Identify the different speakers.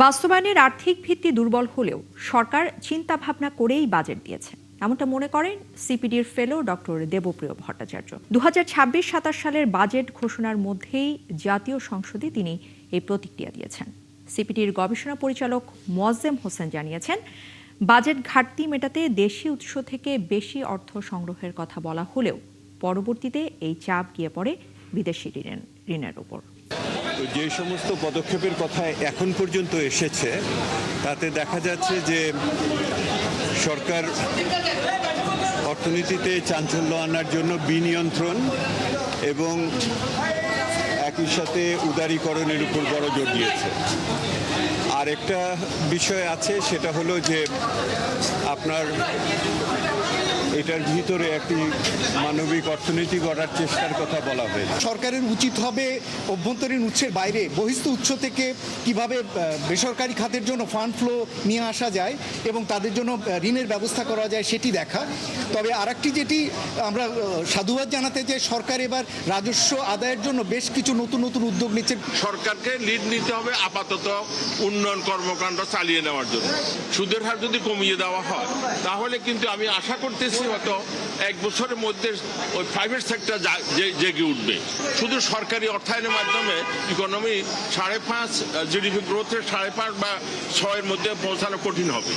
Speaker 1: বাস্তবায়নের আর্থিক ভিত্তি দুর্বল হলেও সরকার চিন্তা ভাবনা করেই বাজেট দিয়েছে, এমনটা মনে করেন সিপিডির ফেলো ডক্টর দেবপ্রিয় ভট্টাচার্য। 2026-27 সালের বাজেট ঘোষণার মধ্যেই জাতীয় সংসদে তিনি এই প্রতিক্রিয়া দিয়েছেন। সিপিডির গবেষণা পরিচালক মোয়াজ্জেম হোসেন জানিয়েছেন, বাজেট ঘাটতি মেটাতে দেশি উৎস থেকে বেশি অর্থ সংগ্রহের কথা বলা হলেও পরবর্তীতে এই চাপ গিয়ে পড়ে বিদেশি ঋণের উপর।
Speaker 2: যে সমস্ত পদক্ষেপের কথা এখন পর্যন্ত এসেছে তাতে দেখা যাচ্ছে যে সরকার অর্থনীতিতে চাঞ্চল্য আনার জন্য বিনিয়ন্ত্রণ এবং একই সাথে উদারীকরণের উপর বড় জোর দিয়েছে। আর একটা বিষয় আছে, সেটা হলো যে আপনার এটার ভিতরে একটি মানবিক অর্থনীতি গড়ার চেষ্টার কথা বলা হয়েছে।
Speaker 3: সরকারের উচিত হবে অভ্যন্তরীণ উৎসের বাইরে বহিস্থ উৎস থেকে কিভাবে বেসরকারি খাতের জন্য ফান্ড ফ্লো নিয়ে আসা যায় এবং তাদের জন্য ঋণের ব্যবস্থা করা যায় সেটি দেখা। তবে আরেকটি যেটি আমরা সাধুবাদ জানাতে চাই, সরকার এবার রাজস্ব আদায়ের জন্য বেশ কিছু নতুন নতুন উদ্যোগ নিচ্ছে।
Speaker 4: সরকারকে লিড নিতে হবে আপাতত উন্নয়ন কর্মকাণ্ড চালিয়ে নেওয়ার জন্য। সুদের হার যদি কমিয়ে দেওয়া হয় তাহলে কিন্তু আমি আশা করতেছি হয়তো এক বছরের মধ্যে ওই প্রাইভেট সেক্টর জেগে উঠবে। শুধু সরকারি অর্থায়নের মাধ্যমে ইকোনমি 5.5 জিডিপি গ্রোথের 5.5 বা 6-এর মধ্যে পৌঁছানো কঠিন হবে।